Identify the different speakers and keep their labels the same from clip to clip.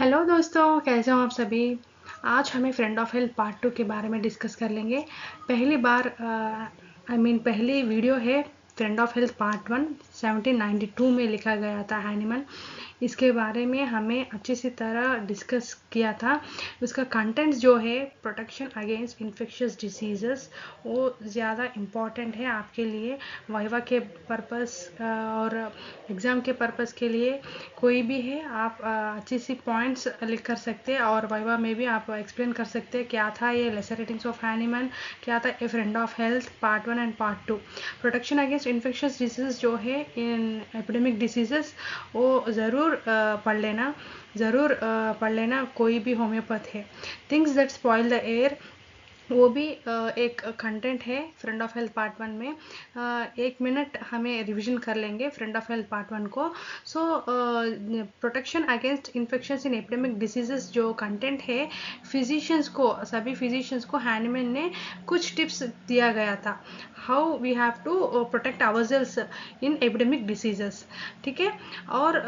Speaker 1: Hello दोस्तों, कैसे हो आप सभी। आज हमें फ्रेंड ऑफ हेल्थ पार्ट 2 के बारे में डिस्कस कर लेंगे। पहली वीडियो है फ्रेंड ऑफ हेल्थ पार्ट 1 1792 में लिखा गया था हैनिमन। इसके बारे में हमें अच्छी सी तरह डिस्कस किया था। उसका कंटेंट्स जो है प्रोटेक्शन अगेंस्ट इन्फेक्शियस डिसीजेस, वो ज़्यादा इम्पॉर्टेंट है आपके लिए वाइवा के पर्पस और एग्ज़ाम के पर्पस के लिए। कोई भी है आप अच्छी सी पॉइंट्स लिख कर सकते हैं और वाइवा में भी आप एक्सप्लेन कर सकते हैं क्या था ये लेसर रेटिंग्स ऑफ हैनिमन, क्या था ए friend of health part 1 and part 2। Protection against infectious disease जो है इन एपिडेमिक डिसीजेस, वो ज़रूर पढ़ लेना कोई भी होम्योपैथ है। Things that spoil the air, वो भी एक कंटेंट है फ्रेंड ऑफ हेल्थ पार्ट 1 में। 1 मिनट हमें रिवीजन कर लेंगे फ्रेंड ऑफ हेल्थ पार्ट 1 को। सो प्रोटेक्शन अगेंस्ट इन्फेक्शंस इन एपिडेमिक डिसीजेस जो कंटेंट है, सभी फिजिशियंस को हैनिमन ने कुछ टिप्स दिया गया था how we have to protect ourselves in epidemic diseases. ठीक है। और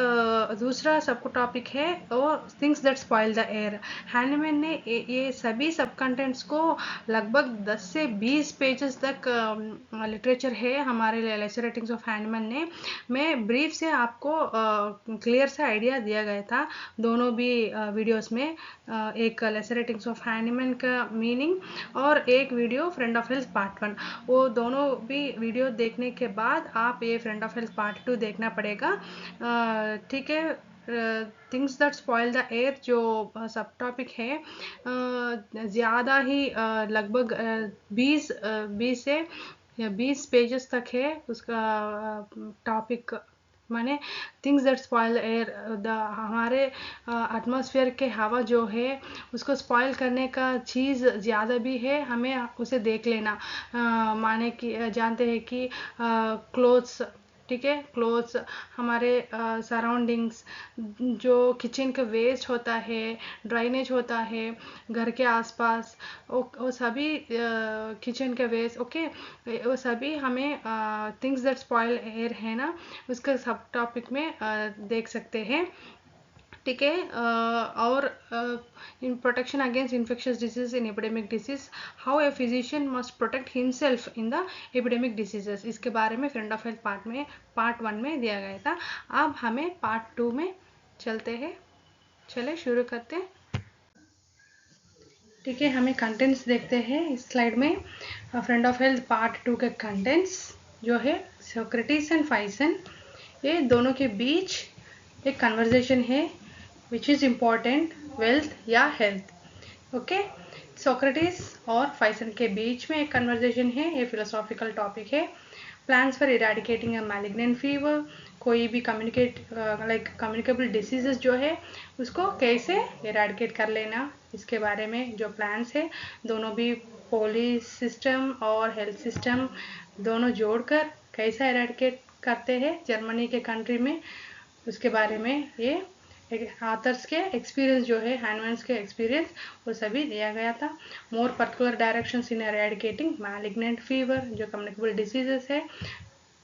Speaker 1: दूसरा सबको टॉपिक है वो things that spoil the air. Hahnemann ने ये सभी सब कंटेंट्स को लगभग 10 से 20 पेजेस तक लिटरेचर है हमारे लेसर रेटिंग्स ऑफ हैनिमन ने। मैं ब्रीफ से आपको क्लियर सा आइडिया दिया गया था दोनों भी वीडियोस में। एक लेसर रेटिंग्स ऑफ हैनिमन का मीनिंग और एक video friend of health part 1। वो दोनों भी वीडियो देखने के बाद आप ये फ्रेंड ऑफ हेल्थ पार्ट 2 देखना पड़ेगा। ठीक है। Things that spoil the air जो सब टॉपिक है, ज़्यादा ही लगभग 20 से 20 पेजेस तक है उसका टॉपिक। माने things that spoil air, the हमारे एटमॉस्फेयर के हवा जो है उसको स्पॉइल करने का चीज़ ज़्यादा भी है, हमें उसे देख लेना। माने कि जानते हैं कि क्लोथ्स, ठीक है, क्लोथ्स, हमारे सराउंडिंग्स, जो किचन का वेस्ट होता है, ड्राइनेज होता है घर के आसपास, वो सभी किचन का वेस्ट, ओके, वो सभी हमें थिंग्स दैट स्पॉइल एयर है ना, उसका सब टॉपिक में देख सकते हैं। ठीक है। और इन protection against infectious disease in epidemic disease, how a physician must protect himself in the epidemic diseases, इसके बारे में फ्रेंड ऑफ हेल्थ पार्ट 1 में दिया गया था। अब हमें पार्ट 2 में चलते हैं। चले शुरू करते हैं। ठीक है, हमें कंटेंट्स देखते हैं इस स्लाइड में। फ्रेंड ऑफ हेल्थ पार्ट 2 के कंटेंट्स जो है सोक्रेटिस एंड फाइसन, ये दोनों के बीच एक कन्वर्सेशन है विच इज़ इम्पॉर्टेंट, वेल्थ या हेल्थ। ओके, सोक्रेटिस और फाइसन के बीच में एक कन्वर्सेशन है, ये फिलोसॉफिकल टॉपिक है। Plans for eradicating a malignant fever, कोई भी कम्युनिकेबल डिसीजेस जो है उसको कैसे इरेडिकेट कर लेना, इसके बारे में जो प्लान्स है, दोनों भी पुलिस सिस्टम और हेल्थ सिस्टम दोनों जोड़कर कैसा इरेडिकेट करते हैं जर्मनी के कंट्री में, उसके बारे में ये ऑथर्स के एक्सपीरियंस जो है, हैनमन्स के एक्सपीरियंस, वो सभी दिया गया था। मोर पर्टिकुलर डायरेक्शंस इन एरेडिकेटिंग मैलिग्नेंट फीवर, जो कम्युनिकेबल डिसीजेस है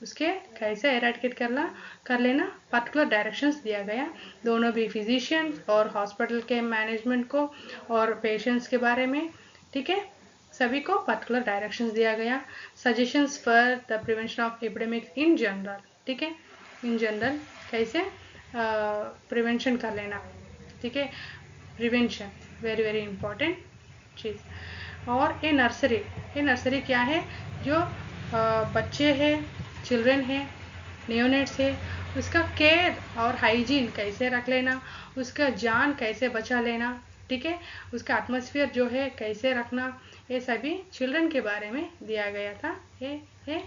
Speaker 1: उसके कैसे एरेडिकेट कर लेना, पर्टिकुलर डायरेक्शंस दिया गया। दोनों भी फिजिशियन और हॉस्पिटल के मैनेजमेंट को और पेशेंट्स के बारे में, ठीक है, सभी को पर्टिकुलर डायरेक्शंस दिया गया। Suggestions for the prevention of epidemics in general, ठीक है, इन जनरल कैसे प्रिवेंशन कर लेना, ठीक है, प्रिवेंशन वेरी वेरी इंपॉर्टेंट चीज़। और ये नर्सरी क्या है, जो बच्चे हैं, चिल्ड्रन है, नियोनेट्स है, उसका केयर और हाइजीन कैसे रख लेना, उसका जान कैसे बचा लेना, ठीक है, उसका एटमॉस्फेयर जो है कैसे रखना, ये सभी चिल्ड्रन के बारे में दिया गया था। ये है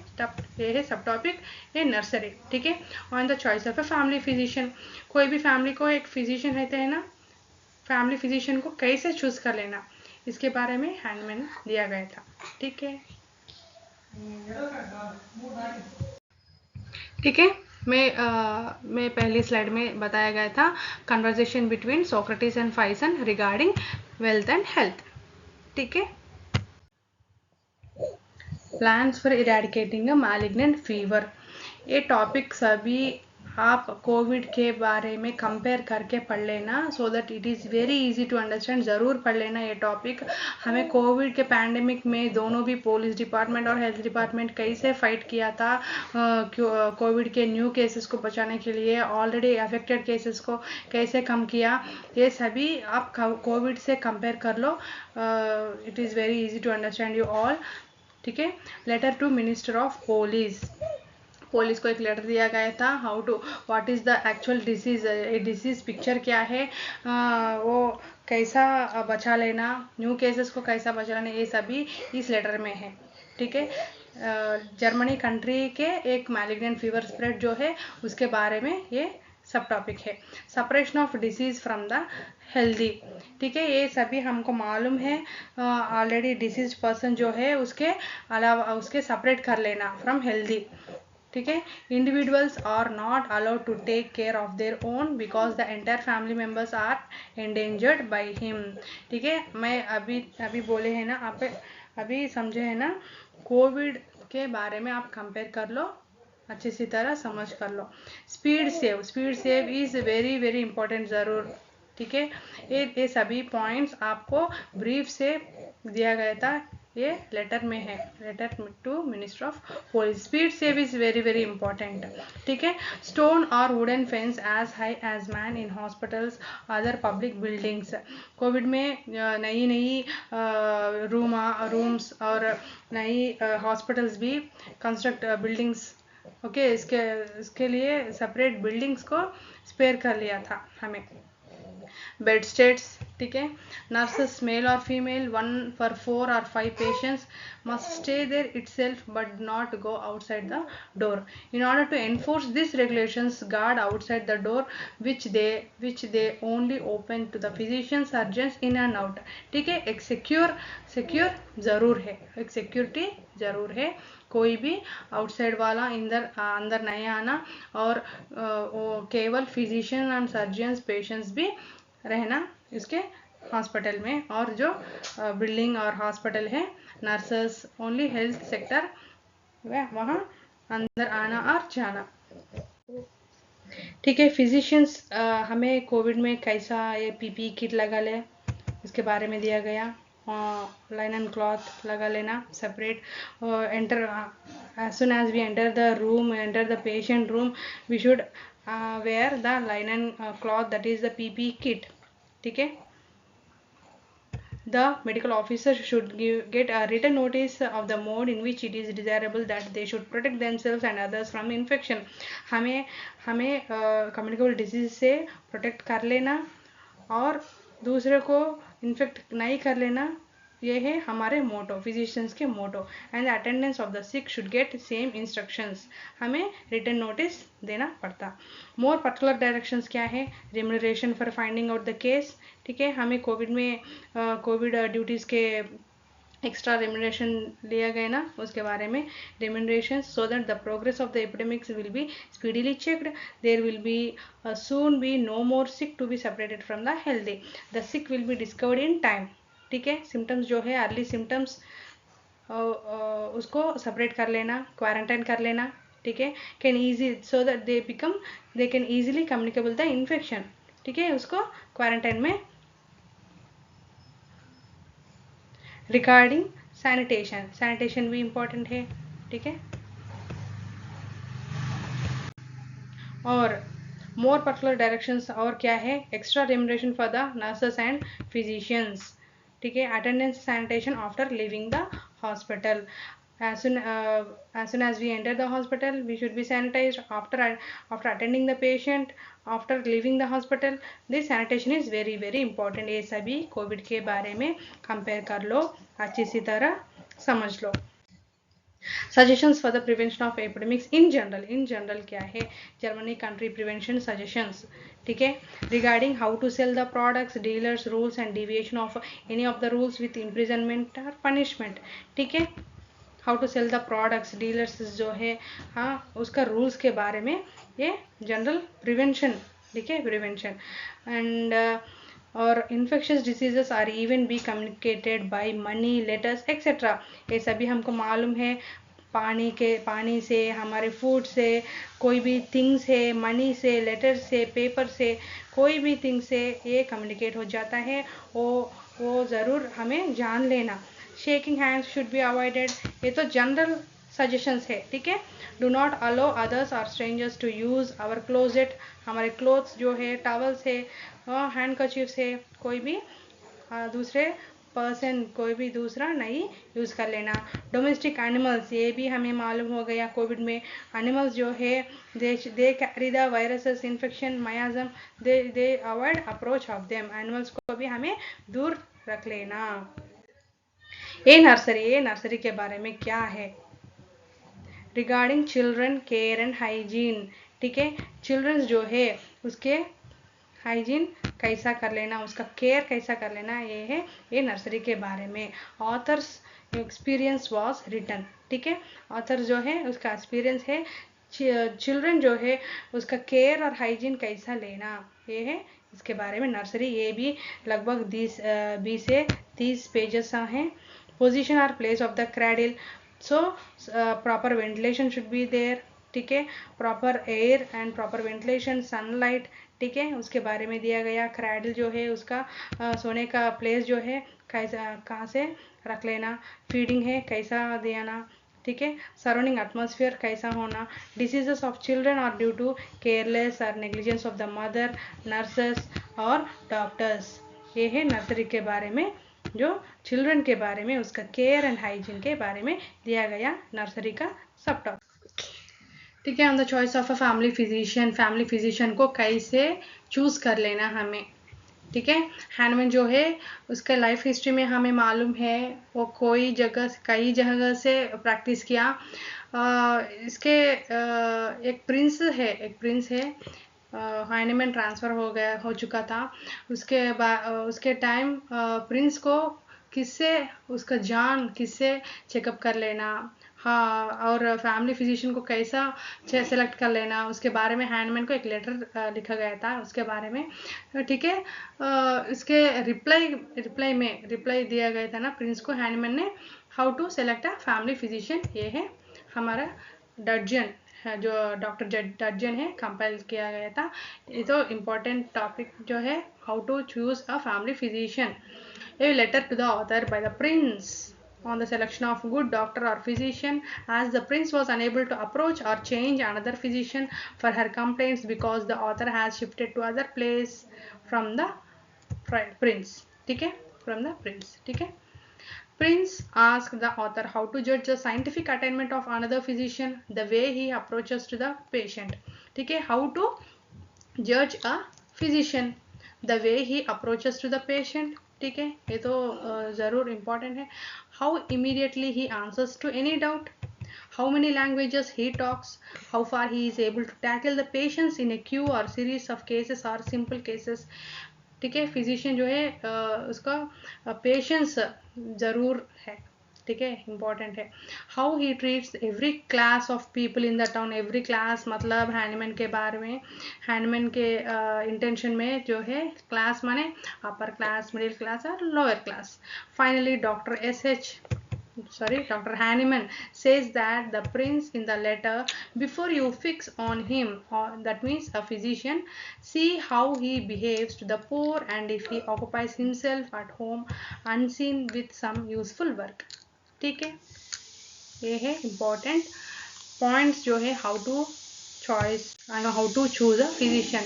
Speaker 1: सब टॉपिक, ये नर्सरी, ठीक है। On the choice of a family physician, कोई भी फैमिली को एक फिजिशियन रहते हैं ना, फैमिली फिजिशियन को कैसे चूज कर लेना, इसके बारे में हैंडमैन दिया गया था, ठीक है। ठीक है, मैं पहली स्लाइड में बताया गया था conversation between Socrates and Physon regarding wealth and health, ठीक है। Plans for eradicating a malignant fever, ये टॉपिक सभी आप कोविड के बारे में कंपेयर करके पढ़ लेना, so that it is very easy to understand. ज़रूर पढ़ लेना ये टॉपिक। हमें कोविड के पैंडेमिक में दोनों भी पुलिस डिपार्टमेंट और हेल्थ डिपार्टमेंट कैसे फाइट किया था, कोविड के न्यू केसेस को बचाने के लिए, ऑलरेडी अफेक्टेड केसेस को कैसे कम किया, ये सभी आप कोविड से कंपेयर कर लो। It is very easy to understand you all. ठीक है। Letter to minister of police को एक लेटर दिया गया था, how to what is the actual disease, disease picture क्या है, वो कैसा बचा लेना, न्यू केसेस को कैसा बचा लेना, ये सभी इस लेटर में है। ठीक है। जर्मनी कंट्री के एक मैलिग्नेंट फीवर स्प्रेड जो है उसके बारे में ये सब टॉपिक है। Separation of disease from the healthy. ठीक है। ये सभी हमको मालूम है, ऑलरेडी डिसीज पर्सन जो है उसके अलावा उसके सेपरेट कर लेना फ्रॉम हेल्दी। ठीक है। Individuals are not allowed to take care of their own because the entire family members are endangered by him. ठीक है। मैं अभी बोले हैं ना, आप अभी समझे हैं ना, कोविड के बारे में आप कंपेयर कर लो, अच्छी सी तरह समझ कर लो। Speed save is very very important ज़रूर। ठीक है। ये सभी पॉइंट्स आपको ब्रीफ से दिया गया था, ये लेटर में है, letter to minister of police. Speed save is very very important. ठीक है। स्टोन और wooden fence as high as man in hospitals other public buildings. Covid में नई नई रूम्स और नई हॉस्पिटल्स भी कंस्ट्रक्ट बिल्डिंग्स, ओके, इसके लिए सेपरेट बिल्डिंग्स को स्पेयर कर लिया था हमें। Bed states. ठीक है। नर्सेस मेल और female 1 for 4 or 5 patients must stay there itself but not go outside the door. In order to enforce these regulations, guard outside the door which they only open to the physicians surgeons in and out. ठीक है। एक secure ज़रूर है, एक security ज़रूर है, कोई भी आउटसाइड वाला अंदर नहीं आना, और वो केवल फिजिशियन एंड सर्जन्स पेशेंट्स भी रहना इसके हॉस्पिटल में, और जो बिल्डिंग और हॉस्पिटल है, नर्सेस ओनली हेल्थ सेक्टर वहाँ अंदर आना और जाना। ठीक है। फिजिशियंस हमें कोविड में कैसा ये पीपी किट लगा ले, इसके बारे में दिया गया। लाइनन क्लॉथ लगा लेना separate. Enter as soon as we enter the patient room, we should wear the linen cloth, that is the PP kit. ठीक है। The medical officer should get a written notice of the mode in which it is desirable that they should protect themselves and others from infection. हमें communicable disease से protect कर लेना और दूसरे को infect नहीं कर लेना, ये है हमारे मोटो, फिजिशियंस के motto. And the attendance of the sick should get same instructions, हमें रिटन नोटिस देना पड़ता। मोर पर्टिकुलर डायरेक्शंस क्या है? Remuneration for finding out the case. ठीक है। हमें कोविड में कोविड ड्यूटीज़ के एक्स्ट्रा रेम्यूनरेशन लिया गया ना, उसके बारे में remuneration, so that the progress of the epidemics will be speedily checked, there will be soon be no more sick to be separated from the healthy, the sick will be discovered in time. ठीक है। Symptoms जो है early symptoms उसको separate कर लेना, quarantine कर लेना। ठीक है। Can easy so that they can easily communicable the infection. ठीक है। उसको क्वारंटाइन में। रिगार्डिंग सैनिटेशन भी इम्पॉर्टेंट है। ठीक है। और मोर पर्टिकुलर डायरेक्शंस और क्या है? Extra remuneration for the nurses and physicians. ठीक है। Attendance sanitation after living the hospital, as soon as we enter the hospital we should be sanitized. After attending the patient, after leaving the hospital, this sanitation is very very important. ये सभी Covid के बारे में compare कर लो, अच्छी सी तरह समझ लो। Suggestions for the prevention of epidemics in general क्या है? Germany country prevention suggestions. ठीक है। Regarding how to sell the products, dealers, rules and deviation of any of the rules with imprisonment और पनिशमेंट। ठीक है। How to sell the products, dealers जो है, हाँ, उसका रूल्स के बारे में ये जनरल प्रिवेंशन। ठीक है। प्रिवेंशन एंड और infectious diseases are even be communicated by money, letters etcetera, ये सभी हमको मालूम है। पानी से, हमारे फूड से, कोई भी थिंग्स है, मनी से, लेटर से, पेपर से, कोई भी थिंग से ये कम्युनिकेट हो जाता है। वो ज़रूर हमें जान लेना। Shaking hands should be avoided, ये तो जनरल सजेशंस है, ठीक है। डू नॉट अलो अदर्स और strangers to use our closet, हमारे क्लोथ्स जो है, टॉवल्स है, हैंड कर्चीफ्स है, कोई भी दूसरे पर्सन, कोई भी दूसरा नहीं यूज़ कर लेना। डोमेस्टिक एनिमल्स, ये भी हमें मालूम हो गया कोविड में, एनिमल्स जो है they carry the viruses, infection, मायाजम, they avoid approach of them, animals को भी हमें दूर रख लेना। ये नर्सरी के बारे में क्या है? Regarding children care and hygiene, ठीक है। चिल्ड्रंस जो है उसके हाइजीन कैसा कर लेना, उसका केयर कैसा कर लेना, ये है ये नर्सरी के बारे में। ऑथर्स एक्सपीरियंस वाज रिटन, ठीक है। ऑथर जो है उसका एक्सपीरियंस है, चिल्ड्रन जो है उसका केयर और हाइजीन कैसा लेना, ये है इसके बारे में नर्सरी। ये भी लगभग 20 से 30 पेजेस हैं। पोजीशन और place of the cradle, so proper ventilation should be there, ठीक है। Proper air and proper ventilation, sunlight, ठीक है, उसके बारे में दिया गया। क्रैडल जो है उसका सोने का प्लेस जो है कैसा, कहाँ से रख लेना, फीडिंग है कैसा देना, ठीक है। सराउंडिंग एटमॉस्फेयर कैसा होना। Diseases of children are due to careless और negligence of the mother, nurses और डॉक्टर्स। ये है नर्सरी के बारे में, जो चिल्ड्रन के बारे में उसका केयर एंड हाइजीन के बारे में दिया गया नर्सरी का सब टॉपिक, ठीक है। On the choice of a family physician को कैसे चूज कर लेना हमें, ठीक है। हैंडमैन जो है उसका लाइफ हिस्ट्री में हमें मालूम है, वो कई जगह से प्रैक्टिस किया। इसके एक प्रिंस है, हैंडमैन ट्रांसफ़र हो चुका था। उसके टाइम प्रिंस को किससे चेकअप कर लेना, हाँ, और फैमिली फिजिशियन को कैसा सेलेक्ट कर लेना, उसके बारे में हैंडमैन को एक लेटर लिखा गया था उसके बारे में, ठीक है। इसके रिप्लाई दिया गया था ना प्रिंस को, हैंडमैन ने, how to select a family physician. ये है हमारा डर्जन है, जो डॉक्टर डर्जन है, कंपाइल किया गया था। ये तो इम्पोर्टेंट टॉपिक जो है, how to choose a family physician. A letter to the author by the prince on the selection of good doctor or physician, as the prince was unable to approach or change another physician for her complaints because the author has shifted to other place from the prince, ठीक है, from the prince, ठीक है। Prince asked the author how to judge the scientific attainment of another physician, the way he approaches to the patient, ठीक है। how to judge a physician, the way he approaches to the patient, ठीक है, ये तो ज़रूर important है। how immediately he answers to any doubt, how many languages he talks, how far he is able to tackle the patients in a queue or series of cases or simple cases, ठीक है। Physician जो है उसका patience ज़रूर है, ठीक है, important है। How he treats every class of people in the town, every class मतलब हैंडमैन के बारे में, हैंडमैन के इंटेंशन में जो है क्लास माने अपर क्लास, मिडिल क्लास और lower class. Finally Dr. Hanneman says that the prince in the letter, before you fix on him, or that means a physician, see how he behaves to the poor and if he occupies himself at home unseen with some useful work, ठीक है। ये है important points जो है how to choose a physician,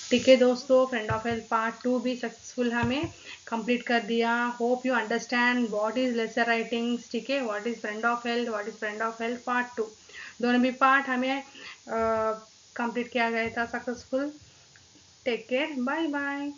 Speaker 1: ठीक है दोस्तों। Friend of health part 2 भी सक्सेसफुल हमें कंप्लीट कर दिया। Hope you understand what is lesser writings, ठीक है, what is friend of health, what is friend of health part 2, दोनों भी पार्ट हमें कंप्लीट किया गया था successful. Take care, bye bye.